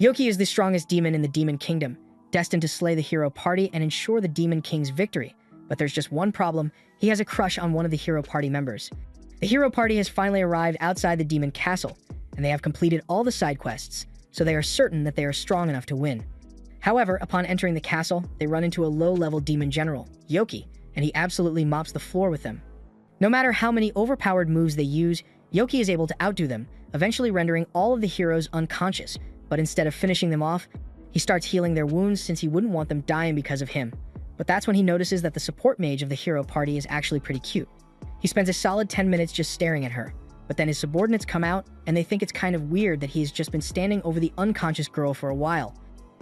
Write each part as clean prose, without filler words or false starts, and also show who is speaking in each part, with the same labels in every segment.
Speaker 1: Yoki is the strongest demon in the Demon Kingdom, destined to slay the hero party and ensure the Demon King's victory. But there's just one problem: he has a crush on one of the hero party members. The hero party has finally arrived outside the demon castle, and they have completed all the side quests, so they are certain that they are strong enough to win. However, upon entering the castle, they run into a low-level demon general, Yoki, and he absolutely mops the floor with them. No matter how many overpowered moves they use, Yoki is able to outdo them, eventually rendering all of the heroes unconscious. But instead of finishing them off, he starts healing their wounds since he wouldn't want them dying because of him. But that's when he notices that the support mage of the hero party is actually pretty cute. He spends a solid 10 minutes just staring at her, but then his subordinates come out and they think it's kind of weird that he's just been standing over the unconscious girl for a while.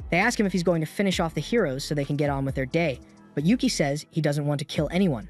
Speaker 1: They ask him if he's going to finish off the heroes so they can get on with their day, but Yuki says he doesn't want to kill anyone.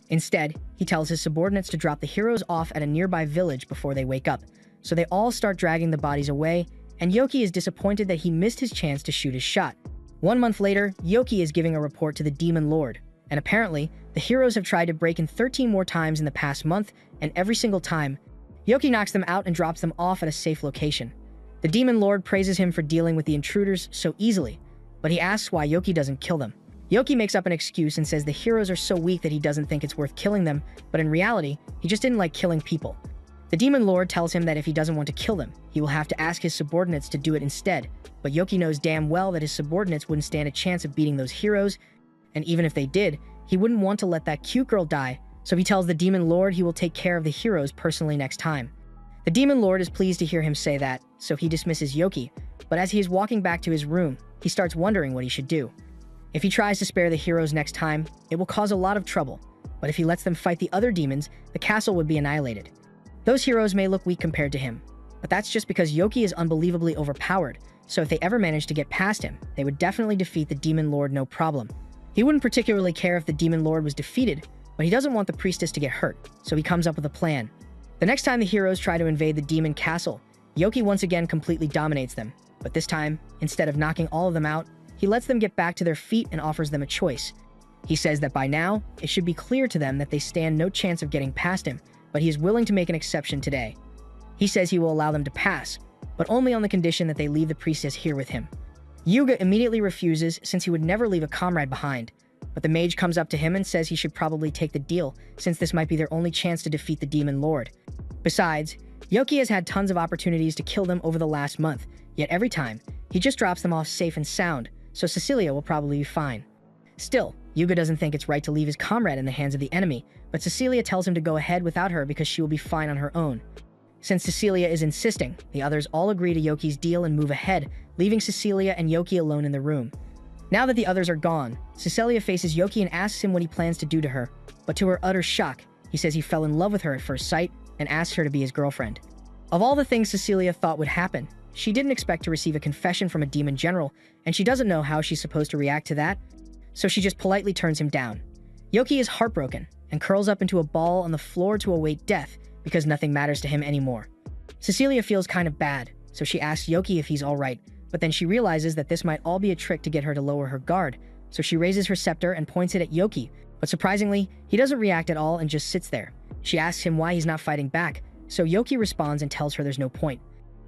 Speaker 1: Instead, he tells his subordinates to drop the heroes off at a nearby village before they wake up, so they all start dragging the bodies away, and Yoki is disappointed that he missed his chance to shoot his shot. 1 month later, Yoki is giving a report to the Demon Lord, and apparently, the heroes have tried to break in 13 more times in the past month, and every single time, Yoki knocks them out and drops them off at a safe location. The Demon Lord praises him for dealing with the intruders so easily, but he asks why Yoki doesn't kill them. Yoki makes up an excuse and says the heroes are so weak that he doesn't think it's worth killing them, but in reality, he just didn't like killing people. The Demon Lord tells him that if he doesn't want to kill them, he will have to ask his subordinates to do it instead, but Yoki knows damn well that his subordinates wouldn't stand a chance of beating those heroes, and even if they did, he wouldn't want to let that cute girl die, so he tells the Demon Lord he will take care of the heroes personally next time. The Demon Lord is pleased to hear him say that, so he dismisses Yoki, but as he is walking back to his room, he starts wondering what he should do. If he tries to spare the heroes next time, it will cause a lot of trouble, but if he lets them fight the other demons, the castle would be annihilated. Those heroes may look weak compared to him, but that's just because Yoki is unbelievably overpowered, so if they ever manage to get past him, they would definitely defeat the Demon Lord no problem. He wouldn't particularly care if the Demon Lord was defeated, but he doesn't want the priestess to get hurt, so he comes up with a plan. The next time the heroes try to invade the demon castle, Yoki once again completely dominates them, but this time, instead of knocking all of them out, he lets them get back to their feet and offers them a choice. He says that by now, it should be clear to them that they stand no chance of getting past him, but he is willing to make an exception today. He says he will allow them to pass, but only on the condition that they leave the priestess here with him. Yuga immediately refuses since he would never leave a comrade behind, but the mage comes up to him and says he should probably take the deal since this might be their only chance to defeat the Demon Lord. Besides, Yoki has had tons of opportunities to kill them over the last month, yet every time, he just drops them off safe and sound, so Cecilia will probably be fine. Still, Yuga doesn't think it's right to leave his comrade in the hands of the enemy, but Cecilia tells him to go ahead without her because she will be fine on her own. Since Cecilia is insisting, the others all agree to Yoki's deal and move ahead, leaving Cecilia and Yoki alone in the room. Now that the others are gone, Cecilia faces Yoki and asks him what he plans to do to her, but to her utter shock, he says he fell in love with her at first sight and asks her to be his girlfriend. Of all the things Cecilia thought would happen, she didn't expect to receive a confession from a demon general, and she doesn't know how she's supposed to react to that, so she just politely turns him down. Yoki is heartbroken and curls up into a ball on the floor to await death because nothing matters to him anymore. Cecilia feels kind of bad, so she asks Yoki if he's alright, but then she realizes that this might all be a trick to get her to lower her guard, so she raises her scepter and points it at Yoki, but surprisingly, he doesn't react at all and just sits there. She asks him why he's not fighting back, so Yoki responds and tells her there's no point.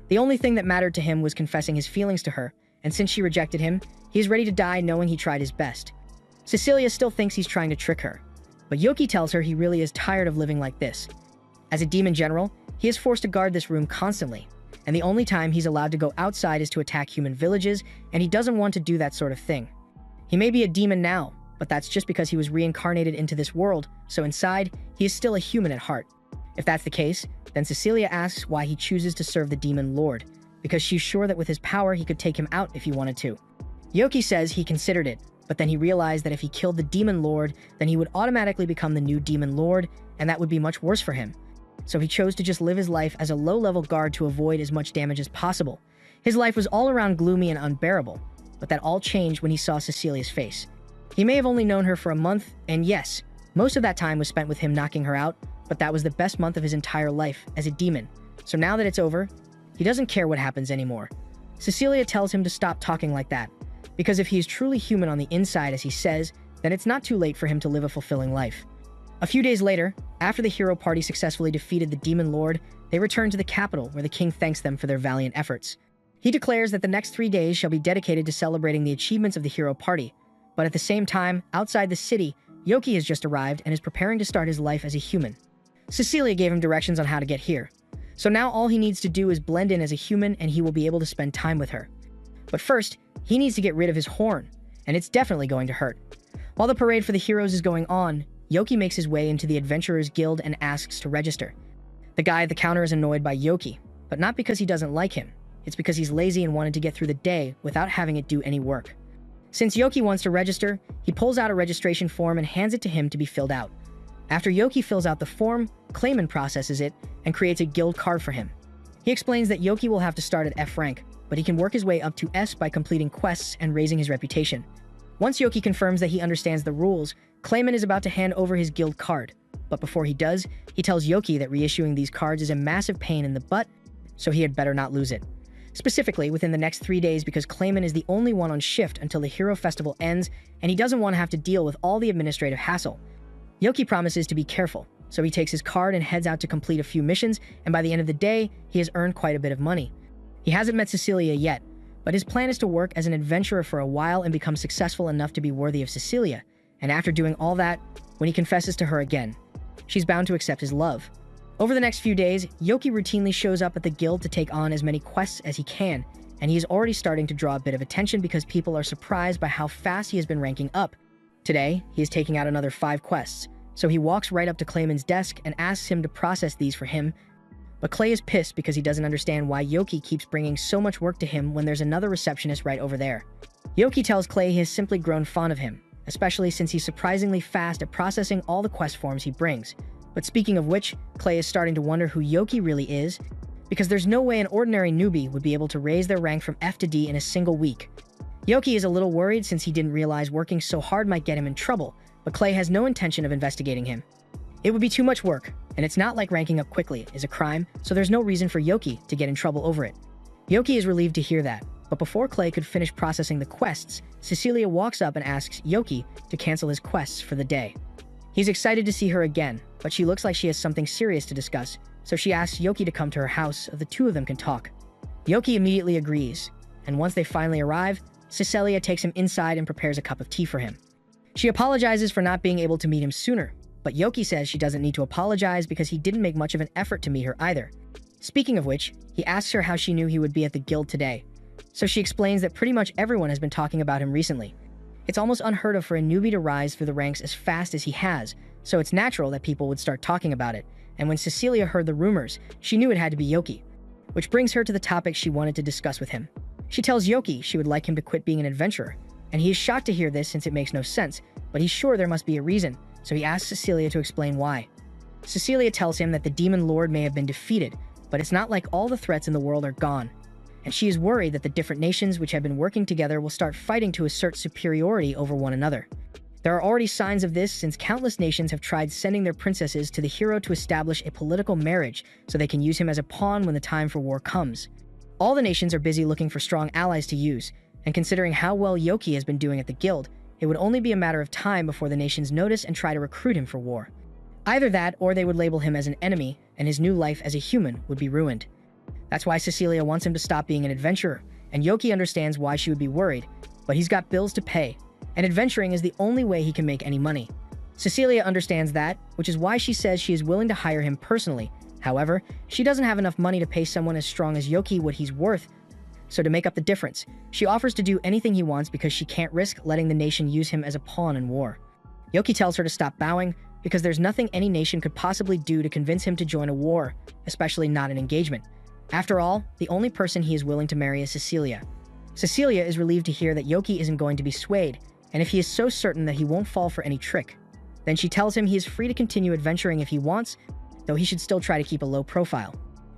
Speaker 1: The only thing that mattered to him was confessing his feelings to her, and since she rejected him, he is ready to die knowing he tried his best. Cecilia still thinks he's trying to trick her, but Yoki tells her he really is tired of living like this. As a demon general, he is forced to guard this room constantly, and the only time he's allowed to go outside is to attack human villages, and he doesn't want to do that sort of thing. He may be a demon now, but that's just because he was reincarnated into this world, so inside, he is still a human at heart. If that's the case, then Cecilia asks why he chooses to serve the Demon Lord, because she's sure that with his power he could take him out if he wanted to. Yoki says he considered it, but then he realized that if he killed the Demon Lord, then he would automatically become the new Demon Lord, and that would be much worse for him. So he chose to just live his life as a low-level guard to avoid as much damage as possible. His life was all around gloomy and unbearable, but that all changed when he saw Cecilia's face. He may have only known her for a month, and yes, most of that time was spent with him knocking her out, but that was the best month of his entire life as a demon. So now that it's over, he doesn't care what happens anymore. Cecilia tells him to stop talking like that, because if he is truly human on the inside as he says, then it's not too late for him to live a fulfilling life. A few days later, after the hero party successfully defeated the Demon Lord, they return to the capital where the king thanks them for their valiant efforts. He declares that the next 3 days shall be dedicated to celebrating the achievements of the hero party, but at the same time, outside the city, Yoki has just arrived and is preparing to start his life as a human. Cecilia gave him directions on how to get here, so now all he needs to do is blend in as a human and he will be able to spend time with her. But first, he needs to get rid of his horn, and it's definitely going to hurt. While the parade for the heroes is going on, Yoki makes his way into the Adventurers Guild and asks to register. The guy at the counter is annoyed by Yoki, but not because he doesn't like him. It's because he's lazy and wanted to get through the day without having it do any work. Since Yoki wants to register, he pulls out a registration form and hands it to him to be filled out. After Yoki fills out the form, Clayman processes it and creates a guild card for him. He explains that Yoki will have to start at F rank, but he can work his way up to S by completing quests and raising his reputation. Once Yoki confirms that he understands the rules, Clayman is about to hand over his guild card. But before he does, he tells Yoki that reissuing these cards is a massive pain in the butt, so he had better not lose it. Specifically, within the next 3 days because Clayman is the only one on shift until the Hero Festival ends, and he doesn't want to have to deal with all the administrative hassle. Yoki promises to be careful, so he takes his card and heads out to complete a few missions, and by the end of the day, he has earned quite a bit of money. He hasn't met Cecilia yet, but his plan is to work as an adventurer for a while and become successful enough to be worthy of Cecilia, and after doing all that, when he confesses to her again, she's bound to accept his love. Over the next few days, Yoki routinely shows up at the guild to take on as many quests as he can, and he is already starting to draw a bit of attention because people are surprised by how fast he has been ranking up. Today, he is taking out another 5 quests, so he walks right up to Clayman's desk and asks him to process these for him. But Clay is pissed because he doesn't understand why Yoki keeps bringing so much work to him when there's another receptionist right over there. Yoki tells Clay he has simply grown fond of him, especially since he's surprisingly fast at processing all the quest forms he brings. But speaking of which, Clay is starting to wonder who Yoki really is, because there's no way an ordinary newbie would be able to raise their rank from F to D in a single week. Yoki is a little worried since he didn't realize working so hard might get him in trouble, but Clay has no intention of investigating him. It would be too much work, and it's not like ranking up quickly is a crime, so there's no reason for Yoki to get in trouble over it. Yoki is relieved to hear that, but before Clay could finish processing the quests, Cecilia walks up and asks Yoki to cancel his quests for the day. He's excited to see her again, but she looks like she has something serious to discuss, so she asks Yoki to come to her house so the two of them can talk. Yoki immediately agrees, and once they finally arrive, Cecilia takes him inside and prepares a cup of tea for him. She apologizes for not being able to meet him sooner, but Yoki says she doesn't need to apologize because he didn't make much of an effort to meet her either. Speaking of which, he asks her how she knew he would be at the guild today, so she explains that pretty much everyone has been talking about him recently. It's almost unheard of for a newbie to rise through the ranks as fast as he has, so it's natural that people would start talking about it, and when Cecilia heard the rumors, she knew it had to be Yoki. Which brings her to the topic she wanted to discuss with him. She tells Yoki she would like him to quit being an adventurer, and he is shocked to hear this since it makes no sense, but he's sure there must be a reason, so he asks Cecilia to explain why. Cecilia tells him that the Demon Lord may have been defeated, but it's not like all the threats in the world are gone, and she is worried that the different nations which have been working together will start fighting to assert superiority over one another. There are already signs of this since countless nations have tried sending their princesses to the hero to establish a political marriage so they can use him as a pawn when the time for war comes. All the nations are busy looking for strong allies to use, and considering how well Yoki has been doing at the guild, it would only be a matter of time before the nations notice and try to recruit him for war. Either that, or they would label him as an enemy, and his new life as a human would be ruined. That's why Cecilia wants him to stop being an adventurer, and Yoki understands why she would be worried, but he's got bills to pay, and adventuring is the only way he can make any money. Cecilia understands that, which is why she says she is willing to hire him personally. However, she doesn't have enough money to pay someone as strong as Yoki what he's worth, so to make up the difference, she offers to do anything he wants because she can't risk letting the nation use him as a pawn in war. Yoki tells her to stop bowing because there's nothing any nation could possibly do to convince him to join a war, especially not an engagement. After all, the only person he is willing to marry is Cecilia. Cecilia is relieved to hear that Yoki isn't going to be swayed, and if he is so certain that he won't fall for any trick, then she tells him he is free to continue adventuring if he wants, though he should still try to keep a low profile.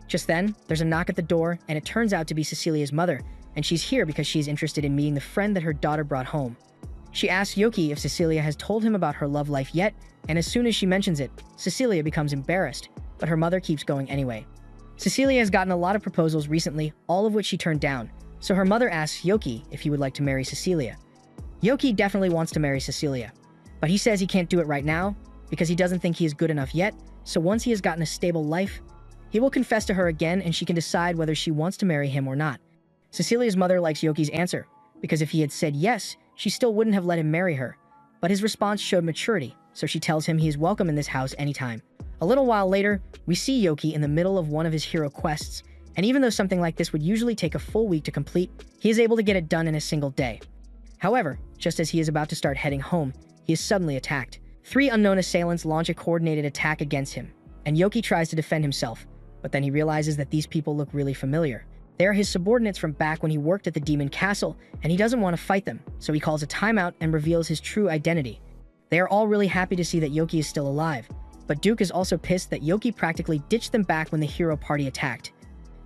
Speaker 1: Just then, there's a knock at the door, and it turns out to be Cecilia's mother, and she's here because she's interested in meeting the friend that her daughter brought home. She asks Yoki if Cecilia has told him about her love life yet, and as soon as she mentions it, Cecilia becomes embarrassed, but her mother keeps going anyway. Cecilia has gotten a lot of proposals recently, all of which she turned down, so her mother asks Yoki if he would like to marry Cecilia. Yoki definitely wants to marry Cecilia, but he says he can't do it right now because he doesn't think he is good enough yet, so once he has gotten a stable life, he will confess to her again and she can decide whether she wants to marry him or not. Cecilia's mother likes Yoki's answer, because if he had said yes, she still wouldn't have let him marry her. But his response showed maturity, so she tells him he is welcome in this house anytime. A little while later, we see Yoki in the middle of one of his hero quests, and even though something like this would usually take a full week to complete, he is able to get it done in a single day. However, just as he is about to start heading home, he is suddenly attacked. 3 unknown assailants launch a coordinated attack against him, and Yoki tries to defend himself, but then he realizes that these people look really familiar. They are his subordinates from back when he worked at the Demon Castle, and he doesn't want to fight them, so he calls a timeout and reveals his true identity. They are all really happy to see that Yoki is still alive, but Duke is also pissed that Yoki practically ditched them back when the hero party attacked.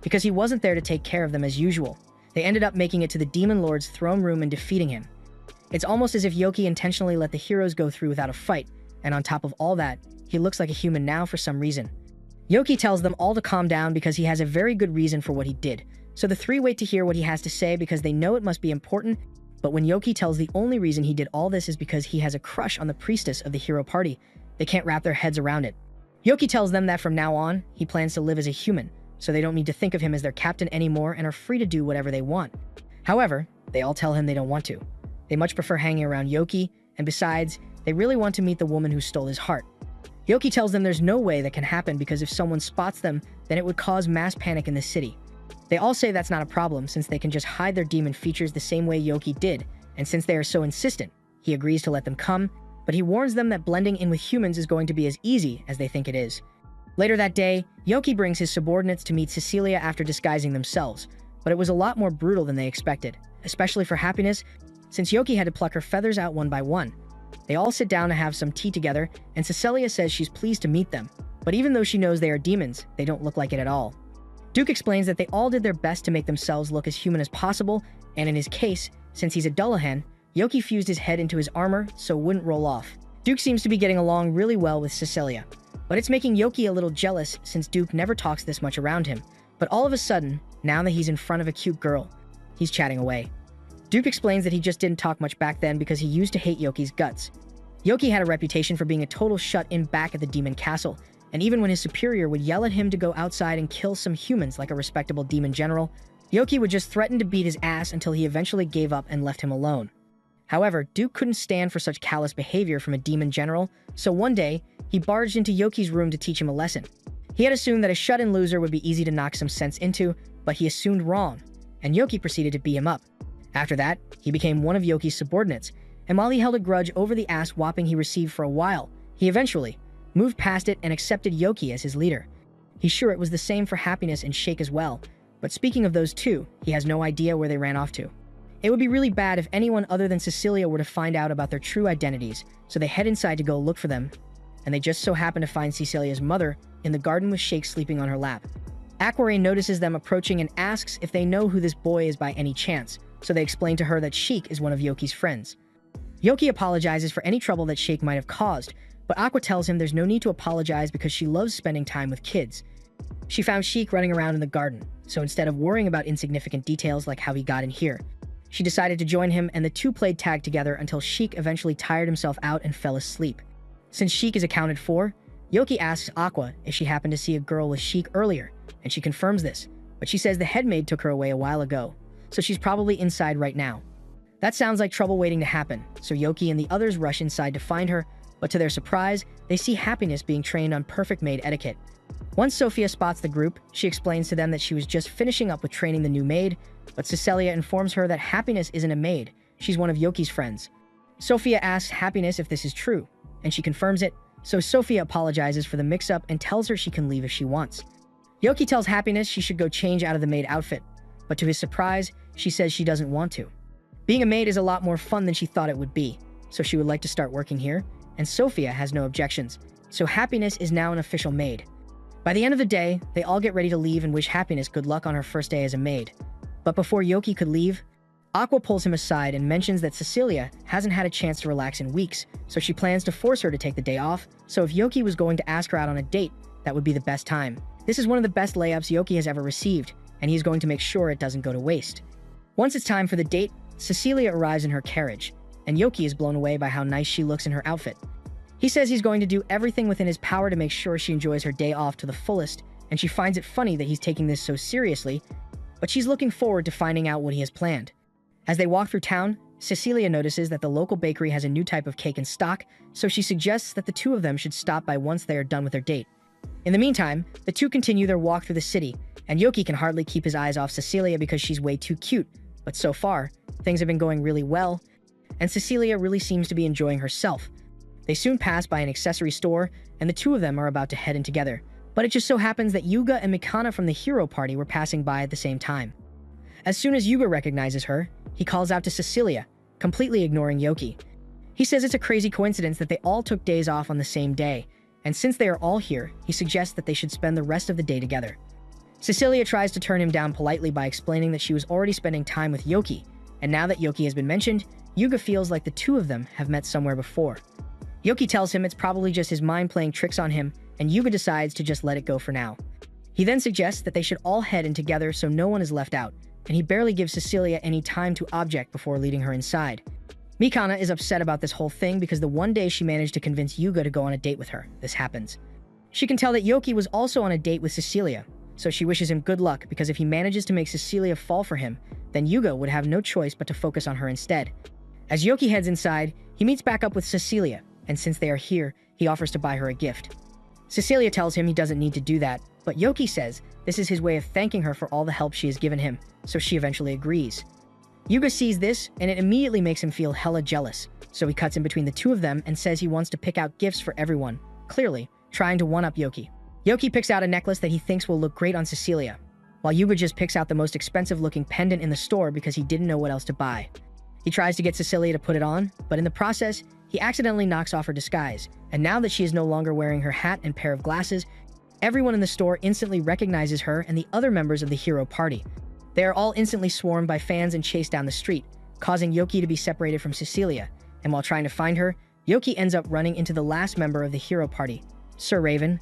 Speaker 1: Because he wasn't there to take care of them as usual, they ended up making it to the Demon Lord's throne room and defeating him. It's almost as if Yoki intentionally let the heroes go through without a fight, and on top of all that, he looks like a human now for some reason. Yoki tells them all to calm down because he has a very good reason for what he did, so the 3 wait to hear what he has to say because they know it must be important, but when Yoki tells the only reason he did all this is because he has a crush on the priestess of the hero party, they can't wrap their heads around it. Yoki tells them that from now on, he plans to live as a human, so they don't need to think of him as their captain anymore and are free to do whatever they want. However, they all tell him they don't want to. They much prefer hanging around Yoki, and besides, they really want to meet the woman who stole his heart. Yoki tells them there's no way that can happen because if someone spots them, then it would cause mass panic in the city. They all say that's not a problem since they can just hide their demon features the same way Yoki did, and since they are so insistent, he agrees to let them come, but he warns them that blending in with humans is going to be as easy as they think it is. Later that day, Yoki brings his subordinates to meet Cecilia after disguising themselves, but it was a lot more brutal than they expected, especially for Happiness, since Yoki had to pluck her feathers out one by one. They all sit down to have some tea together, and Cecilia says she's pleased to meet them, but even though she knows they are demons, they don't look like it at all. Duke explains that they all did their best to make themselves look as human as possible, and in his case, since he's a Dullahan, Yoki fused his head into his armor so it wouldn't roll off. Duke seems to be getting along really well with Cecilia, but it's making Yoki a little jealous since Duke never talks this much around him. But all of a sudden, now that he's in front of a cute girl, he's chatting away. Duke explains that he just didn't talk much back then because he used to hate Yoki's guts. Yoki had a reputation for being a total shut-in back at the Demon Castle, and even when his superior would yell at him to go outside and kill some humans like a respectable demon general, Yoki would just threaten to beat his ass until he eventually gave up and left him alone. However, Duke couldn't stand for such callous behavior from a demon general, so one day, he barged into Yoki's room to teach him a lesson. He had assumed that a shut-in loser would be easy to knock some sense into, but he assumed wrong, and Yoki proceeded to beat him up. After that, he became one of Yoki's subordinates, and while he held a grudge over the ass whopping he received for a while, he eventually moved past it and accepted Yoki as his leader. He's sure it was the same for Happiness and Shake as well, but speaking of those two, he has no idea where they ran off to. It would be really bad if anyone other than Cecilia were to find out about their true identities, so they head inside to go look for them, and they just so happen to find Cecilia's mother in the garden with Shake sleeping on her lap. Aquarain notices them approaching and asks if they know who this boy is by any chance, so they explain to her that Sheik is one of Yoki's friends. Yoki apologizes for any trouble that Shake might have caused, but Aqua tells him there's no need to apologize because she loves spending time with kids. She found Sheik running around in the garden, so instead of worrying about insignificant details like how he got in here, she decided to join him and the two played tag together until Sheik eventually tired himself out and fell asleep. Since Sheik is accounted for, Yoki asks Aqua if she happened to see a girl with Sheik earlier, and she confirms this, but she says the headmaid took her away a while ago, so she's probably inside right now. That sounds like trouble waiting to happen, so Yoki and the others rush inside to find her, but to their surprise, they see Happiness being trained on perfect maid etiquette. Once Sophia spots the group, she explains to them that she was just finishing up with training the new maid, but Cecilia informs her that Happiness isn't a maid, she's one of Yoki's friends. Sophia asks Happiness if this is true, and she confirms it, so Sophia apologizes for the mix-up and tells her she can leave if she wants. Yoki tells Happiness she should go change out of the maid outfit, but to his surprise, she says she doesn't want to. Being a maid is a lot more fun than she thought it would be, so she would like to start working here, and Sophia has no objections, so Happiness is now an official maid. By the end of the day, they all get ready to leave and wish Happiness good luck on her first day as a maid. But before Yoki could leave, Aqua pulls him aside and mentions that Cecilia hasn't had a chance to relax in weeks, so she plans to force her to take the day off, so if Yoki was going to ask her out on a date, that would be the best time. This is one of the best layups Yoki has ever received, and he's going to make sure it doesn't go to waste. Once it's time for the date, Cecilia arrives in her carriage, and Yoki is blown away by how nice she looks in her outfit. He says he's going to do everything within his power to make sure she enjoys her day off to the fullest, and she finds it funny that he's taking this so seriously, but she's looking forward to finding out what he has planned. As they walk through town, Cecilia notices that the local bakery has a new type of cake in stock, so she suggests that the two of them should stop by once they are done with their date. In the meantime, the two continue their walk through the city, and Yoki can hardly keep his eyes off Cecilia because she's way too cute. But so far, things have been going really well, and Cecilia really seems to be enjoying herself. They soon pass by an accessory store, and the two of them are about to head in together. But it just so happens that Yuga and Mikana from the hero party were passing by at the same time. As soon as Yuga recognizes her, he calls out to Cecilia, completely ignoring Yoki. He says it's a crazy coincidence that they all took days off on the same day, and since they are all here, he suggests that they should spend the rest of the day together. Cecilia tries to turn him down politely by explaining that she was already spending time with Yoki, and now that Yoki has been mentioned, Yuga feels like the two of them have met somewhere before. Yoki tells him it's probably just his mind playing tricks on him, and Yuga decides to just let it go for now. He then suggests that they should all head in together so no one is left out, and he barely gives Cecilia any time to object before leading her inside. Mikana is upset about this whole thing because the one day she managed to convince Yuga to go on a date with her, this happens. She can tell that Yoki was also on a date with Cecilia, so she wishes him good luck because if he manages to make Cecilia fall for him, then Yuga would have no choice but to focus on her instead. As Yoki heads inside, he meets back up with Cecilia, and since they are here, he offers to buy her a gift. Cecilia tells him he doesn't need to do that, but Yoki says this is his way of thanking her for all the help she has given him, so she eventually agrees. Yuga sees this, and it immediately makes him feel hella jealous, so he cuts in between the two of them and says he wants to pick out gifts for everyone, clearly trying to one-up Yoki. Yoki picks out a necklace that he thinks will look great on Cecilia, while Yuga just picks out the most expensive-looking pendant in the store because he didn't know what else to buy. He tries to get Cecilia to put it on, but in the process, he accidentally knocks off her disguise, and now that she is no longer wearing her hat and pair of glasses, everyone in the store instantly recognizes her and the other members of the hero party. They are all instantly swarmed by fans and chased down the street, causing Yoki to be separated from Cecilia, and while trying to find her, Yoki ends up running into the last member of the hero party, Sir Raven,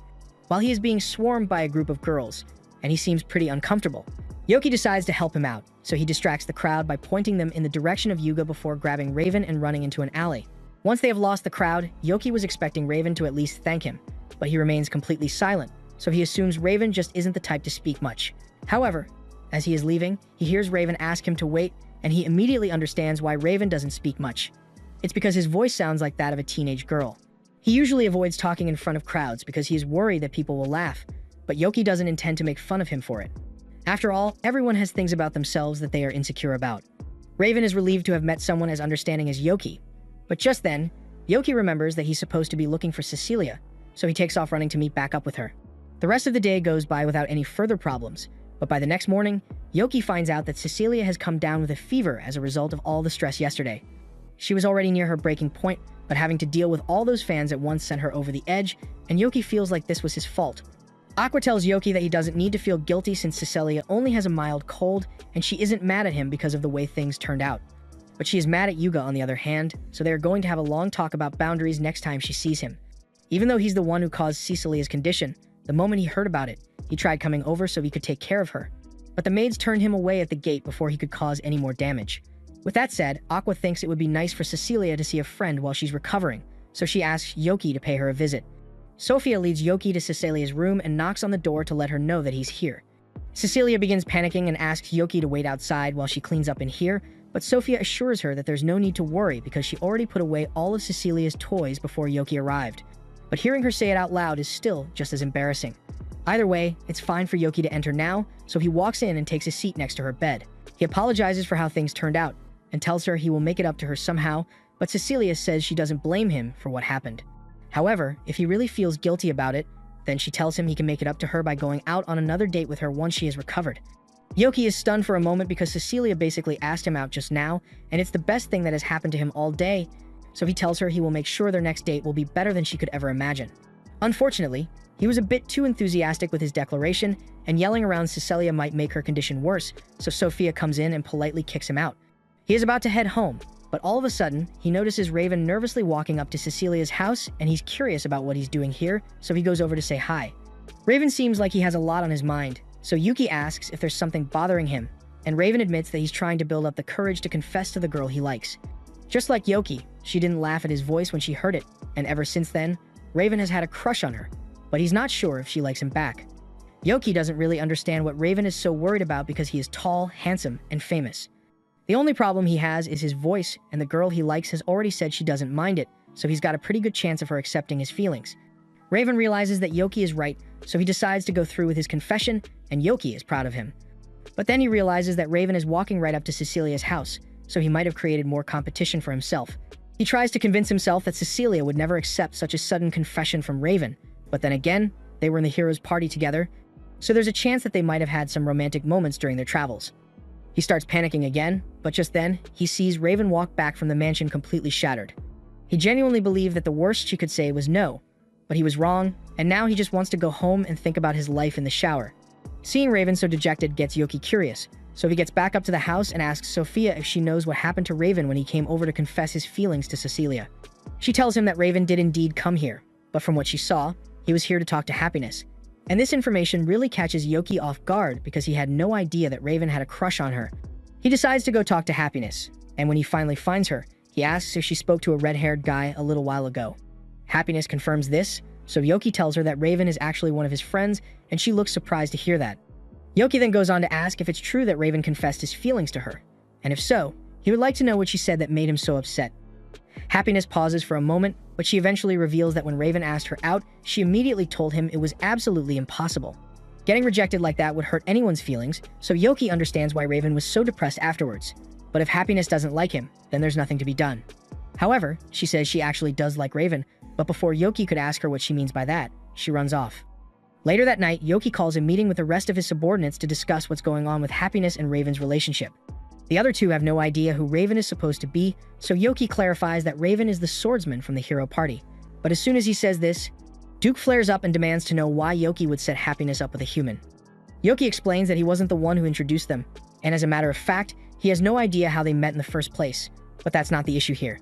Speaker 1: while he is being swarmed by a group of girls, and he seems pretty uncomfortable. Yoki decides to help him out, so he distracts the crowd by pointing them in the direction of Yuga before grabbing Raven and running into an alley. Once they have lost the crowd, Yoki was expecting Raven to at least thank him, but he remains completely silent, so he assumes Raven just isn't the type to speak much. However, as he is leaving, he hears Raven ask him to wait, and he immediately understands why Raven doesn't speak much. It's because his voice sounds like that of a teenage girl. He usually avoids talking in front of crowds because he is worried that people will laugh, but Yoki doesn't intend to make fun of him for it. After all, everyone has things about themselves that they are insecure about. Raven is relieved to have met someone as understanding as Yoki, but just then, Yoki remembers that he's supposed to be looking for Cecilia, so he takes off running to meet back up with her. The rest of the day goes by without any further problems, but by the next morning, Yoki finds out that Cecilia has come down with a fever as a result of all the stress yesterday. She was already near her breaking point, but having to deal with all those fans at once sent her over the edge, and Yoki feels like this was his fault. Aqua tells Yoki that he doesn't need to feel guilty since Cecilia only has a mild cold, and she isn't mad at him because of the way things turned out. But she is mad at Yuga on the other hand, so they are going to have a long talk about boundaries next time she sees him. Even though he's the one who caused Cecilia's condition, the moment he heard about it, he tried coming over so he could take care of her. But the maids turned him away at the gate before he could cause any more damage. With that said, Aqua thinks it would be nice for Cecilia to see a friend while she's recovering, so she asks Yoki to pay her a visit. Sophia leads Yoki to Cecilia's room and knocks on the door to let her know that he's here. Cecilia begins panicking and asks Yoki to wait outside while she cleans up in here, but Sophia assures her that there's no need to worry because she already put away all of Cecilia's toys before Yoki arrived. But hearing her say it out loud is still just as embarrassing. Either way, it's fine for Yoki to enter now, so he walks in and takes a seat next to her bed. He apologizes for how things turned out, and tells her he will make it up to her somehow, but Cecilia says she doesn't blame him for what happened. However, if he really feels guilty about it, then she tells him he can make it up to her by going out on another date with her once she has recovered. Yoki is stunned for a moment because Cecilia basically asked him out just now, and it's the best thing that has happened to him all day, so he tells her he will make sure their next date will be better than she could ever imagine. Unfortunately, he was a bit too enthusiastic with his declaration, and yelling around Cecilia might make her condition worse, so Sophia comes in and politely kicks him out. He is about to head home, but all of a sudden, he notices Raven nervously walking up to Cecilia's house, and he's curious about what he's doing here, so he goes over to say hi. Raven seems like he has a lot on his mind, so Yuki asks if there's something bothering him, and Raven admits that he's trying to build up the courage to confess to the girl he likes. Just like Yoki, she didn't laugh at his voice when she heard it, and ever since then, Raven has had a crush on her, but he's not sure if she likes him back. Yoki doesn't really understand what Raven is so worried about because he is tall, handsome, and famous. The only problem he has is his voice, and the girl he likes has already said she doesn't mind it, so he's got a pretty good chance of her accepting his feelings. Raven realizes that Yoki is right, so he decides to go through with his confession, and Yoki is proud of him. But then he realizes that Raven is walking right up to Cecilia's house, so he might have created more competition for himself. He tries to convince himself that Cecilia would never accept such a sudden confession from Raven, but then again, they were in the hero's party together, so there's a chance that they might have had some romantic moments during their travels. He starts panicking again, but just then, he sees Raven walk back from the mansion completely shattered. He genuinely believed that the worst she could say was no, but he was wrong, and now he just wants to go home and think about his life in the shower. Seeing Raven so dejected gets Yoki curious, so he gets back up to the house and asks Sophia if she knows what happened to Raven when he came over to confess his feelings to Cecilia. She tells him that Raven did indeed come here, but from what she saw, he was here to talk to Happiness. And this information really catches Yoki off guard because he had no idea that Raven had a crush on her. He decides to go talk to Happiness, and when he finally finds her, he asks if she spoke to a red-haired guy a little while ago. Happiness confirms this, so Yoki tells her that Raven is actually one of his friends, and she looks surprised to hear that. Yoki then goes on to ask if it's true that Raven confessed his feelings to her, and if so, he would like to know what she said that made him so upset. Happiness pauses for a moment, but she eventually reveals that when Raven asked her out, she immediately told him it was absolutely impossible. Getting rejected like that would hurt anyone's feelings, so Yoki understands why Raven was so depressed afterwards. But if Happiness doesn't like him, then there's nothing to be done. However, she says she actually does like Raven, but before Yoki could ask her what she means by that, she runs off. Later that night, Yoki calls a meeting with the rest of his subordinates to discuss what's going on with Happiness and Raven's relationship. The other two have no idea who Raven is supposed to be, so Yoki clarifies that Raven is the swordsman from the hero party. But as soon as he says this, Duke flares up and demands to know why Yoki would set Happiness up with a human. Yoki explains that he wasn't the one who introduced them, and as a matter of fact, he has no idea how they met in the first place, but that's not the issue here.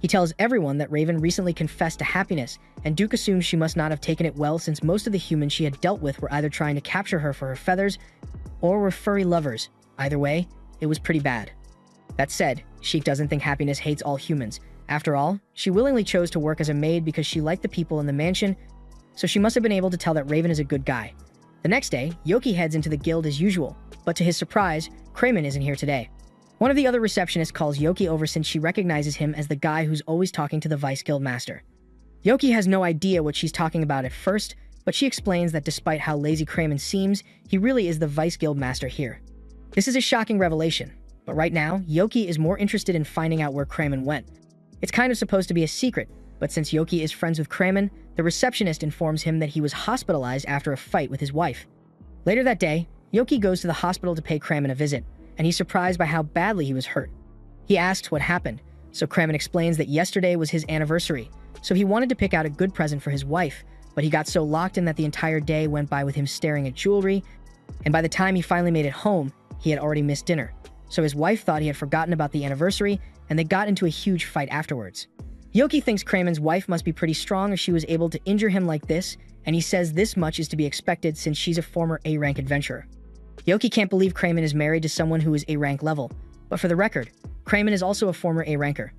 Speaker 1: He tells everyone that Raven recently confessed to Happiness, and Duke assumes she must not have taken it well since most of the humans she had dealt with were either trying to capture her for her feathers or were furry lovers. Either way, it was pretty bad. That said, Sheik doesn't think Happiness hates all humans. After all, she willingly chose to work as a maid because she liked the people in the mansion, so she must have been able to tell that Raven is a good guy. The next day, Yoki heads into the guild as usual, but to his surprise, Kramen isn't here today. One of the other receptionists calls Yoki over since she recognizes him as the guy who's always talking to the Vice Guild Master. Yoki has no idea what she's talking about at first, but she explains that despite how lazy Kramen seems, he really is the Vice Guild Master here. This is a shocking revelation, but right now, Yoki is more interested in finding out where Kramen went. It's kind of supposed to be a secret, but since Yoki is friends with Kramen, the receptionist informs him that he was hospitalized after a fight with his wife. Later that day, Yoki goes to the hospital to pay Kramen a visit, and he's surprised by how badly he was hurt. He asks what happened, so Kramen explains that yesterday was his anniversary, so he wanted to pick out a good present for his wife, but he got so locked in that the entire day went by with him staring at jewelry, and by the time he finally made it home, he had already missed dinner. So his wife thought he had forgotten about the anniversary, and they got into a huge fight afterwards. Yoki thinks Kramen's wife must be pretty strong if she was able to injure him like this, and he says this much is to be expected since she's a former A-rank adventurer. Yoki can't believe Kramen is married to someone who is A-rank level, but for the record, Kramen is also a former A-ranker.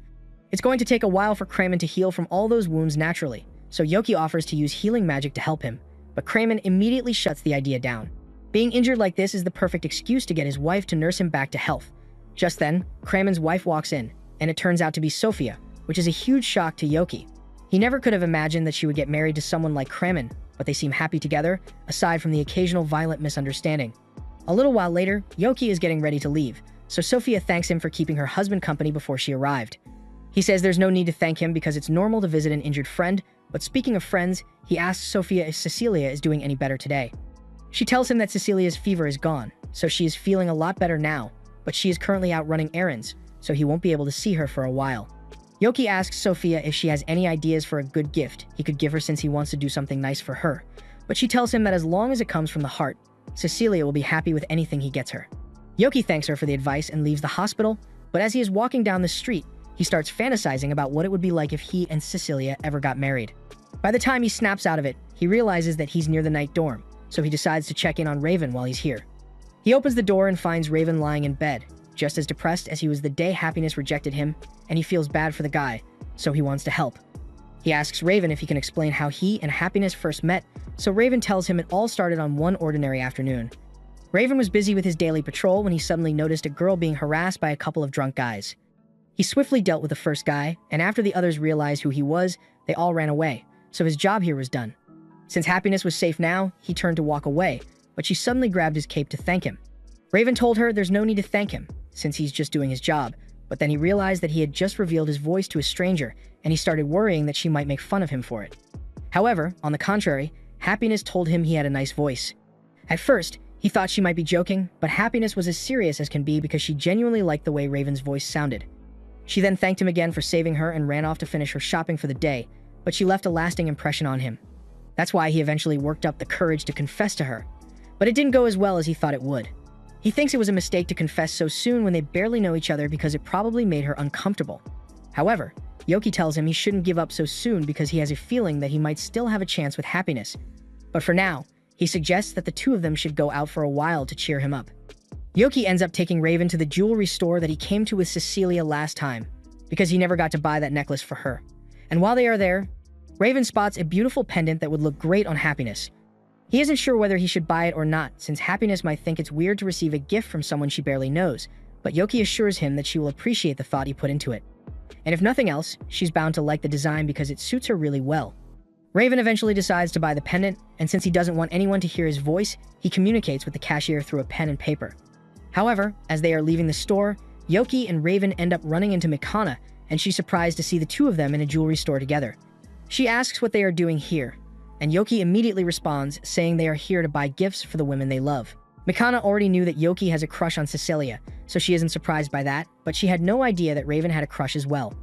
Speaker 1: It's going to take a while for Kramen to heal from all those wounds naturally, so Yoki offers to use healing magic to help him, but Kramen immediately shuts the idea down. Being injured like this is the perfect excuse to get his wife to nurse him back to health. Just then, Kramen's wife walks in, and it turns out to be Sophia, which is a huge shock to Yoki. He never could have imagined that she would get married to someone like Kramen, but they seem happy together, aside from the occasional violent misunderstanding. A little while later, Yoki is getting ready to leave, so Sophia thanks him for keeping her husband company before she arrived. He says there's no need to thank him because it's normal to visit an injured friend, but speaking of friends, he asks Sophia if Cecilia is doing any better today. She tells him that Cecilia's fever is gone, so she is feeling a lot better now, but she is currently out running errands, so he won't be able to see her for a while. Yoki asks Sophia if she has any ideas for a good gift he could give her since he wants to do something nice for her, but she tells him that as long as it comes from the heart, Cecilia will be happy with anything he gets her. Yoki thanks her for the advice and leaves the hospital, but as he is walking down the street, he starts fantasizing about what it would be like if he and Cecilia ever got married. By the time he snaps out of it, he realizes that he's near the night dorm, so he decides to check in on Raven while he's here. He opens the door and finds Raven lying in bed, just as depressed as he was the day Happiness rejected him, and he feels bad for the guy, so he wants to help. He asks Raven if he can explain how he and Happiness first met, so Raven tells him it all started on one ordinary afternoon. Raven was busy with his daily patrol when he suddenly noticed a girl being harassed by a couple of drunk guys. He swiftly dealt with the first guy, and after the others realized who he was, they all ran away, so his job here was done. Since Happiness was safe now, he turned to walk away, but she suddenly grabbed his cape to thank him. Raven told her there's no need to thank him, since he's just doing his job, but then he realized that he had just revealed his voice to a stranger, and he started worrying that she might make fun of him for it. However, on the contrary, Happiness told him he had a nice voice. At first, he thought she might be joking, but Happiness was as serious as can be because she genuinely liked the way Raven's voice sounded. She then thanked him again for saving her and ran off to finish her shopping for the day, but she left a lasting impression on him. That's why he eventually worked up the courage to confess to her. But it didn't go as well as he thought it would. He thinks it was a mistake to confess so soon when they barely know each other because it probably made her uncomfortable. However, Yoki tells him he shouldn't give up so soon because he has a feeling that he might still have a chance with Happiness. But for now, he suggests that the two of them should go out for a while to cheer him up. Yoki ends up taking Raven to the jewelry store that he came to with Cecilia last time, because he never got to buy that necklace for her. And while they are there, Raven spots a beautiful pendant that would look great on Happiness. He isn't sure whether he should buy it or not, since Happiness might think it's weird to receive a gift from someone she barely knows, but Yoki assures him that she will appreciate the thought he put into it. And if nothing else, she's bound to like the design because it suits her really well. Raven eventually decides to buy the pendant, and since he doesn't want anyone to hear his voice, he communicates with the cashier through a pen and paper. However, as they are leaving the store, Yoki and Raven end up running into Mikana, and she's surprised to see the two of them in a jewelry store together. She asks what they are doing here, and Yoki immediately responds, saying they are here to buy gifts for the women they love. Mikana already knew that Yoki has a crush on Cecilia, so she isn't surprised by that, but she had no idea that Raven had a crush as well.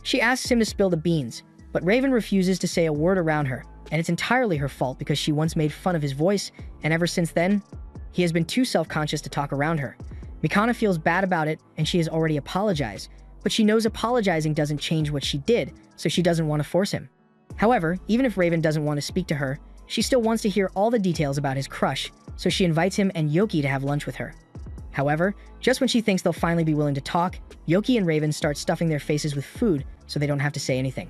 Speaker 1: She asks him to spill the beans, but Raven refuses to say a word around her, and it's entirely her fault because she once made fun of his voice, and ever since then, he has been too self-conscious to talk around her. Mikana feels bad about it, and she has already apologized, but she knows apologizing doesn't change what she did, so she doesn't want to force him. However, even if Raven doesn't want to speak to her, she still wants to hear all the details about his crush, so she invites him and Yoki to have lunch with her. However, just when she thinks they'll finally be willing to talk, Yoki and Raven start stuffing their faces with food so they don't have to say anything.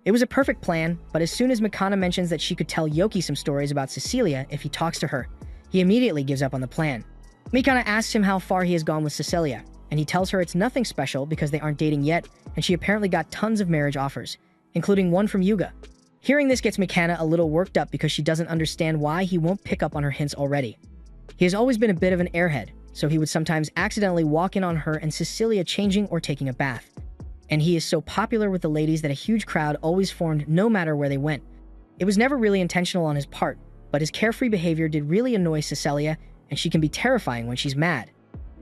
Speaker 1: It was a perfect plan, but as soon as Mikana mentions that she could tell Yoki some stories about Cecilia if he talks to her, he immediately gives up on the plan. Mikana asks him how far he has gone with Cecilia, and he tells her it's nothing special because they aren't dating yet, and she apparently got tons of marriage offers, including one from Yuga. Hearing this gets Mikana a little worked up because she doesn't understand why he won't pick up on her hints already. He has always been a bit of an airhead, so he would sometimes accidentally walk in on her and Cecilia changing or taking a bath. And he is so popular with the ladies that a huge crowd always formed no matter where they went. It was never really intentional on his part, but his carefree behavior did really annoy Cecilia, and she can be terrifying when she's mad.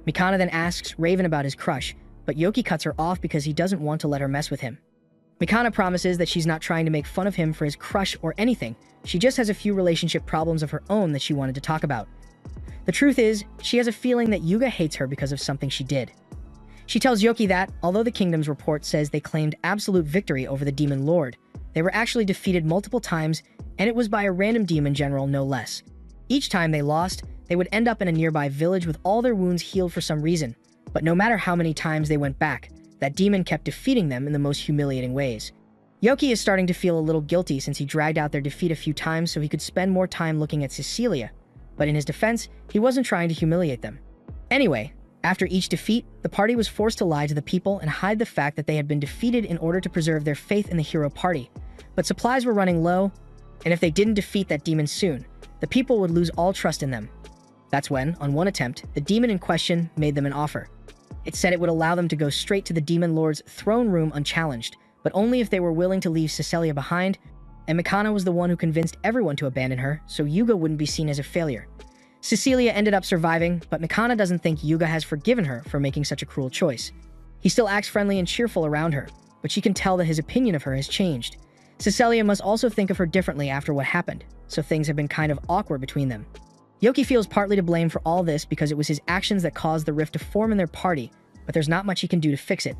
Speaker 1: Mikana then asks Raven about his crush, but Yoki cuts her off because he doesn't want to let her mess with him. Mikana promises that she's not trying to make fun of him for his crush or anything, she just has a few relationship problems of her own that she wanted to talk about. The truth is, she has a feeling that Yuga hates her because of something she did. She tells Yoki that, although the Kingdom's report says they claimed absolute victory over the Demon Lord, they were actually defeated multiple times, and it was by a random demon general no less. Each time they lost, they would end up in a nearby village with all their wounds healed for some reason, but no matter how many times they went back, that demon kept defeating them in the most humiliating ways. Yoki is starting to feel a little guilty since he dragged out their defeat a few times so he could spend more time looking at Cecilia, but in his defense, he wasn't trying to humiliate them. Anyway, after each defeat, the party was forced to lie to the people and hide the fact that they had been defeated in order to preserve their faith in the hero party, but supplies were running low, and if they didn't defeat that demon soon, the people would lose all trust in them. That's when, on one attempt, the demon in question made them an offer. It said it would allow them to go straight to the Demon Lord's throne room unchallenged, but only if they were willing to leave Cecilia behind, and Mikana was the one who convinced everyone to abandon her, so Yuga wouldn't be seen as a failure. Cecilia ended up surviving, but Mikana doesn't think Yuga has forgiven her for making such a cruel choice. He still acts friendly and cheerful around her, but she can tell that his opinion of her has changed. Cecilia must also think of her differently after what happened, so things have been kind of awkward between them. Yoki feels partly to blame for all this because it was his actions that caused the rift to form in their party, but there's not much he can do to fix it.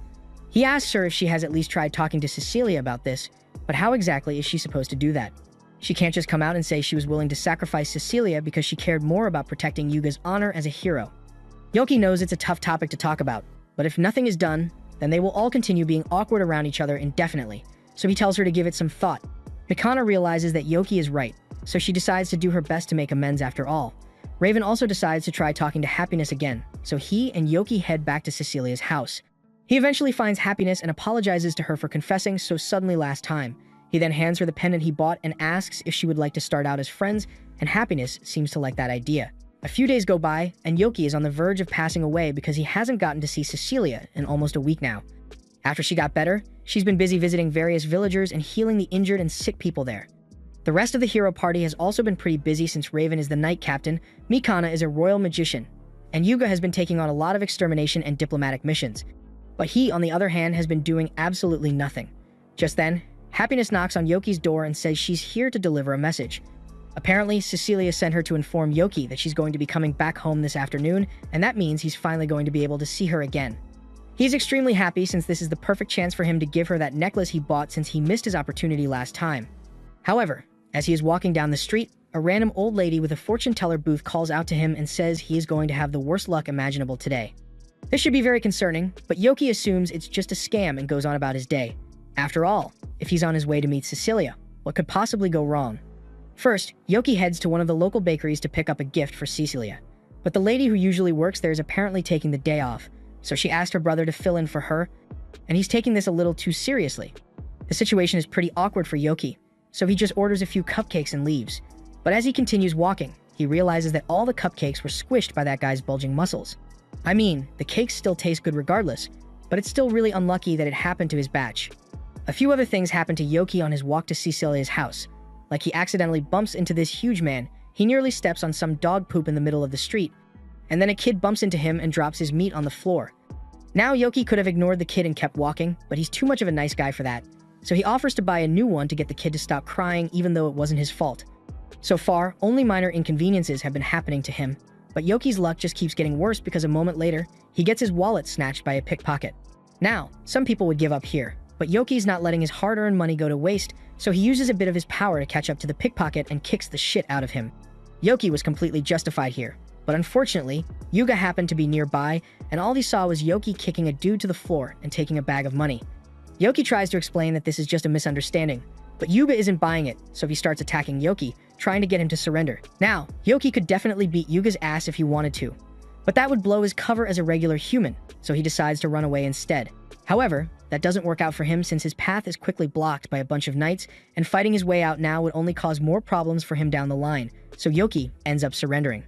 Speaker 1: He asks her if she has at least tried talking to Cecilia about this, but how exactly is she supposed to do that? She can't just come out and say she was willing to sacrifice Cecilia because she cared more about protecting Yuga's honor as a hero. Yoki knows it's a tough topic to talk about, but if nothing is done, then they will all continue being awkward around each other indefinitely, so he tells her to give it some thought. Mikana realizes that Yoki is right, so she decides to do her best to make amends after all. Raven also decides to try talking to Happiness again, so he and Yoki head back to Cecilia's house. He eventually finds Happiness and apologizes to her for confessing so suddenly last time. He then hands her the pendant he bought and asks if she would like to start out as friends, and Happiness seems to like that idea. A few days go by, and Yoki is on the verge of passing away because he hasn't gotten to see Cecilia in almost a week now. After she got better, she's been busy visiting various villagers and healing the injured and sick people there. The rest of the hero party has also been pretty busy since Raven is the knight captain, Mikana is a royal magician, and Yuga has been taking on a lot of extermination and diplomatic missions. But he, on the other hand, has been doing absolutely nothing. Just then, Happiness knocks on Yoki's door and says she's here to deliver a message. Apparently, Cecilia sent her to inform Yoki that she's going to be coming back home this afternoon, and that means he's finally going to be able to see her again. He's extremely happy since this is the perfect chance for him to give her that necklace he bought since he missed his opportunity last time. However, as he is walking down the street, a random old lady with a fortune teller booth calls out to him and says he is going to have the worst luck imaginable today. This should be very concerning, but Yoki assumes it's just a scam and goes on about his day. After all, if he's on his way to meet Cecilia, what could possibly go wrong? First, Yoki heads to one of the local bakeries to pick up a gift for Cecilia. But the lady who usually works there is apparently taking the day off, so she asked her brother to fill in for her, and he's taking this a little too seriously. The situation is pretty awkward for Yoki, so he just orders a few cupcakes and leaves. But as he continues walking, he realizes that all the cupcakes were squished by that guy's bulging muscles. I mean, the cakes still taste good regardless, but it's still really unlucky that it happened to his batch. A few other things happen to Yoki on his walk to Cecilia's house. Like he accidentally bumps into this huge man, he nearly steps on some dog poop in the middle of the street, and then a kid bumps into him and drops his meat on the floor. Now Yoki could have ignored the kid and kept walking, but he's too much of a nice guy for that, so he offers to buy a new one to get the kid to stop crying even though it wasn't his fault. So far, only minor inconveniences have been happening to him, but Yoki's luck just keeps getting worse because a moment later, he gets his wallet snatched by a pickpocket. Now, some people would give up here, but Yoki's not letting his hard-earned money go to waste, so he uses a bit of his power to catch up to the pickpocket and kicks the shit out of him. Yoki was completely justified here, but unfortunately, Yuga happened to be nearby, and all he saw was Yoki kicking a dude to the floor and taking a bag of money. Yoki tries to explain that this is just a misunderstanding, but Yuga isn't buying it, so he starts attacking Yoki, trying to get him to surrender. Now, Yoki could definitely beat Yuga's ass if he wanted to, but that would blow his cover as a regular human, so he decides to run away instead. However, that doesn't work out for him since his path is quickly blocked by a bunch of knights, and fighting his way out now would only cause more problems for him down the line, so Yoki ends up surrendering.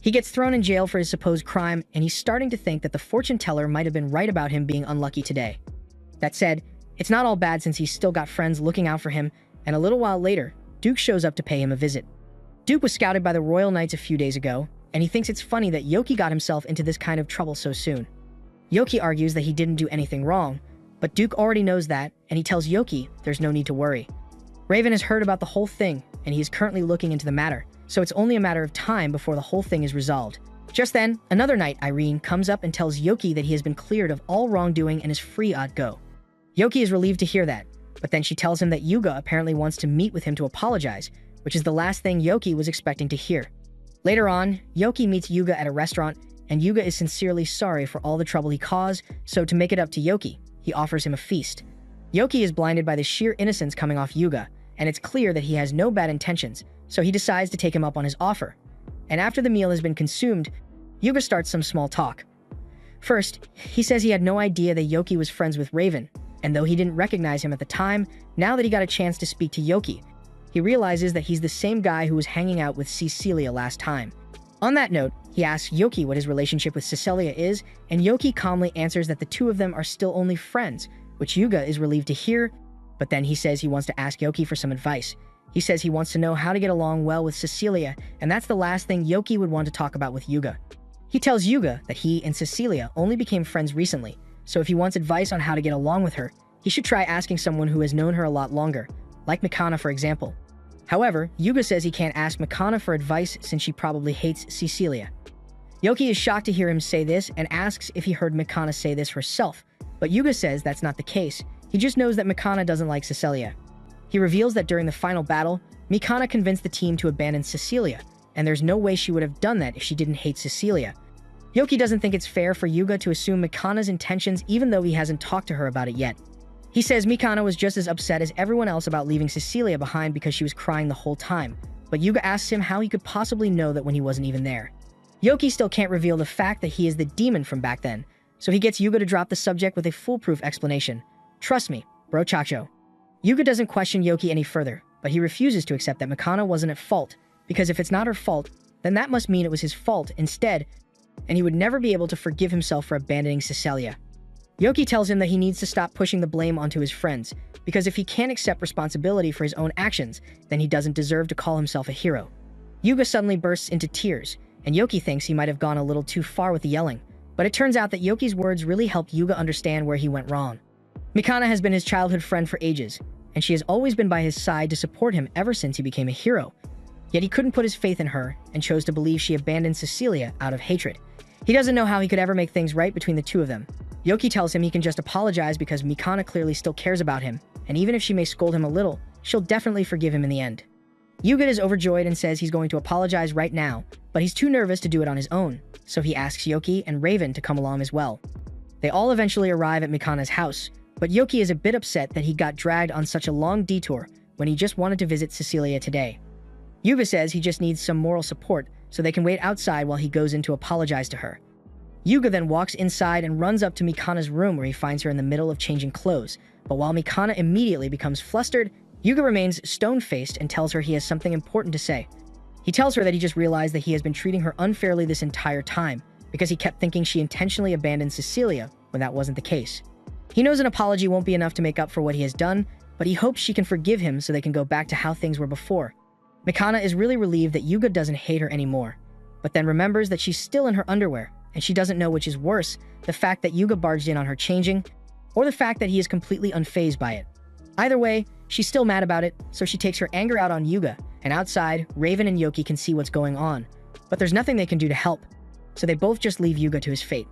Speaker 1: He gets thrown in jail for his supposed crime, and he's starting to think that the fortune teller might have been right about him being unlucky today. That said, it's not all bad since he's still got friends looking out for him, and a little while later, Duke shows up to pay him a visit. Duke was scouted by the Royal Knights a few days ago, and he thinks it's funny that Yoki got himself into this kind of trouble so soon. Yoki argues that he didn't do anything wrong, but Duke already knows that, and he tells Yoki there's no need to worry. Raven has heard about the whole thing, and he is currently looking into the matter, so it's only a matter of time before the whole thing is resolved. Just then, another knight, Irene, comes up and tells Yoki that he has been cleared of all wrongdoing and is free at go. Yoki is relieved to hear that, but then she tells him that Yuga apparently wants to meet with him to apologize, which is the last thing Yoki was expecting to hear. Later on, Yoki meets Yuga at a restaurant, and Yuga is sincerely sorry for all the trouble he caused, so to make it up to Yoki, he offers him a feast. Yoki is blinded by the sheer innocence coming off Yuga, and it's clear that he has no bad intentions, so he decides to take him up on his offer. And after the meal has been consumed, Yuga starts some small talk. First, he says he had no idea that Yoki was friends with Raven, and though he didn't recognize him at the time, now that he got a chance to speak to Yoki, he realizes that he's the same guy who was hanging out with Cecilia last time. On that note, he asks Yoki what his relationship with Cecilia is, and Yoki calmly answers that the two of them are still only friends, which Yuga is relieved to hear, but then he says he wants to ask Yoki for some advice. He says he wants to know how to get along well with Cecilia, and that's the last thing Yoki would want to talk about with Yuga. He tells Yuga that he and Cecilia only became friends recently, so if he wants advice on how to get along with her, he should try asking someone who has known her a lot longer, like Mikana for example. However, Yuga says he can't ask Mikana for advice since she probably hates Cecilia. Yoki is shocked to hear him say this and asks if he heard Mikana say this herself, but Yuga says that's not the case. He just knows that Mikana doesn't like Cecilia. He reveals that during the final battle, Mikana convinced the team to abandon Cecilia, and there's no way she would have done that if she didn't hate Cecilia. Yoki doesn't think it's fair for Yuga to assume Mikana's intentions even though he hasn't talked to her about it yet. He says Mikana was just as upset as everyone else about leaving Cecilia behind because she was crying the whole time, but Yuga asks him how he could possibly know that when he wasn't even there. Yoki still can't reveal the fact that he is the demon from back then, so he gets Yuga to drop the subject with a foolproof explanation. Trust me, bro Chacho. Yuga doesn't question Yoki any further, but he refuses to accept that Mikana wasn't at fault, because if it's not her fault, then that must mean it was his fault instead, and he would never be able to forgive himself for abandoning Cecilia. Yoki tells him that he needs to stop pushing the blame onto his friends, because if he can't accept responsibility for his own actions, then he doesn't deserve to call himself a hero. Yuga suddenly bursts into tears, and Yoki thinks he might have gone a little too far with the yelling, but it turns out that Yoki's words really helped Yuga understand where he went wrong. Mikana has been his childhood friend for ages, and she has always been by his side to support him ever since he became a hero. Yet he couldn't put his faith in her, and chose to believe she abandoned Cecilia out of hatred. He doesn't know how he could ever make things right between the two of them. Yoki tells him he can just apologize because Mikana clearly still cares about him, and even if she may scold him a little, she'll definitely forgive him in the end. Yuga is overjoyed and says he's going to apologize right now, but he's too nervous to do it on his own, so he asks Yoki and Raven to come along as well. They all eventually arrive at Mikana's house, but Yoki is a bit upset that he got dragged on such a long detour when he just wanted to visit Cecilia today. Yuga says he just needs some moral support so they can wait outside while he goes in to apologize to her. Yuga then walks inside and runs up to Mikana's room where he finds her in the middle of changing clothes, but while Mikana immediately becomes flustered, Yuga remains stone-faced and tells her he has something important to say. He tells her that he just realized that he has been treating her unfairly this entire time, because he kept thinking she intentionally abandoned Cecilia when that wasn't the case. He knows an apology won't be enough to make up for what he has done, but he hopes she can forgive him so they can go back to how things were before. Mikana is really relieved that Yuga doesn't hate her anymore, but then remembers that she's still in her underwear, and she doesn't know which is worse, the fact that Yuga barged in on her changing, or the fact that he is completely unfazed by it. Either way, she's still mad about it, so she takes her anger out on Yuga, and outside, Raven and Yoki can see what's going on, but there's nothing they can do to help, so they both just leave Yuga to his fate.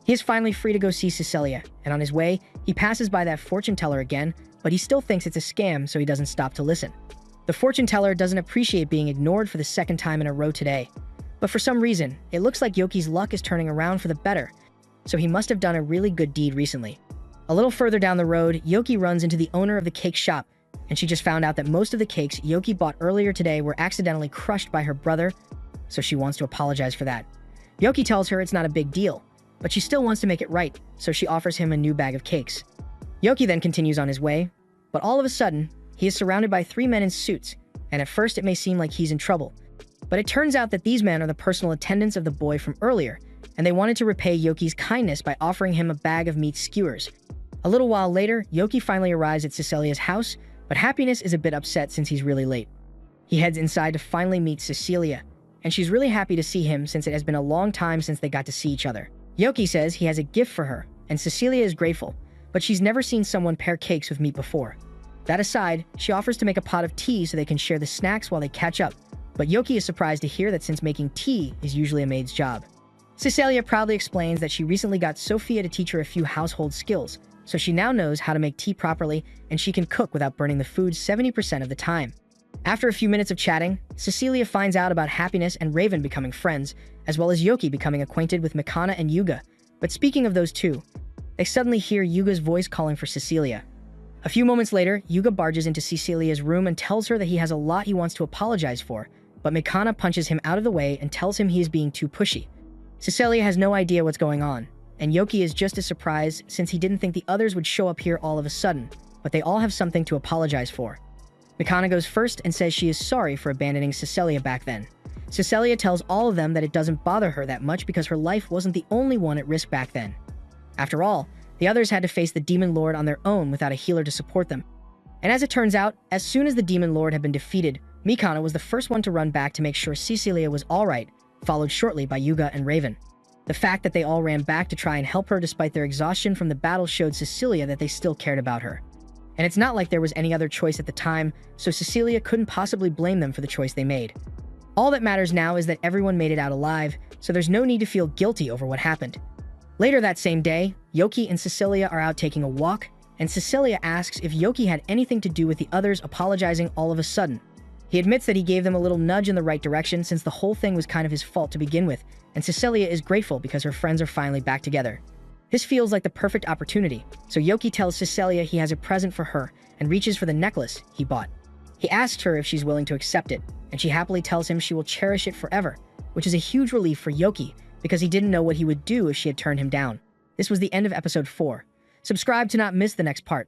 Speaker 1: He is finally free to go see Cecilia, and on his way, he passes by that fortune teller again, but he still thinks it's a scam, so he doesn't stop to listen. The fortune teller doesn't appreciate being ignored for the second time in a row today, but for some reason, it looks like Yoki's luck is turning around for the better, so he must have done a really good deed recently. A little further down the road, Yoki runs into the owner of the cake shop, and she just found out that most of the cakes Yoki bought earlier today were accidentally crushed by her brother, so she wants to apologize for that. Yoki tells her it's not a big deal, but she still wants to make it right, so she offers him a new bag of cakes. Yoki then continues on his way, but all of a sudden, he is surrounded by 3 men in suits, and at first it may seem like he's in trouble. But it turns out that these men are the personal attendants of the boy from earlier, and they wanted to repay Yoki's kindness by offering him a bag of meat skewers. A little while later, Yoki finally arrives at Cecilia's house, but Happiness is a bit upset since he's really late. He heads inside to finally meet Cecilia, and she's really happy to see him since it has been a long time since they got to see each other. Yoki says he has a gift for her, and Cecilia is grateful, but she's never seen someone pair cakes with meat before. That aside, she offers to make a pot of tea so they can share the snacks while they catch up, but Yoki is surprised to hear that since making tea is usually a maid's job. Cecilia proudly explains that she recently got Sophia to teach her a few household skills, so she now knows how to make tea properly and she can cook without burning the food 70% of the time. After a few minutes of chatting, Cecilia finds out about Happiness and Raven becoming friends, as well as Yoki becoming acquainted with Mikana and Yuga. But speaking of those two, they suddenly hear Yuga's voice calling for Cecilia. A few moments later, Yuga barges into Cecilia's room and tells her that he has a lot he wants to apologize for, but Mikana punches him out of the way and tells him he is being too pushy. Cecilia has no idea what's going on, and Yoki is just as surprised since he didn't think the others would show up here all of a sudden, but they all have something to apologize for. Mikana goes first and says she is sorry for abandoning Cecilia back then. Cecilia tells all of them that it doesn't bother her that much because her life wasn't the only one at risk back then. After all, the others had to face the Demon Lord on their own without a healer to support them. And as it turns out, as soon as the Demon Lord had been defeated, Mikana was the first one to run back to make sure Cecilia was alright, followed shortly by Yuga and Raven. The fact that they all ran back to try and help her despite their exhaustion from the battle showed Cecilia that they still cared about her. And it's not like there was any other choice at the time, so Cecilia couldn't possibly blame them for the choice they made. All that matters now is that everyone made it out alive, so there's no need to feel guilty over what happened. Later that same day, Yoki and Cecilia are out taking a walk, and Cecilia asks if Yoki had anything to do with the others apologizing all of a sudden. He admits that he gave them a little nudge in the right direction since the whole thing was kind of his fault to begin with, and Cecilia is grateful because her friends are finally back together. This feels like the perfect opportunity, so Yoki tells Cecilia he has a present for her and reaches for the necklace he bought. He asks her if she's willing to accept it, and she happily tells him she will cherish it forever, which is a huge relief for Yoki because he didn't know what he would do if she had turned him down. This was the end of episode 4. Subscribe to not miss the next part.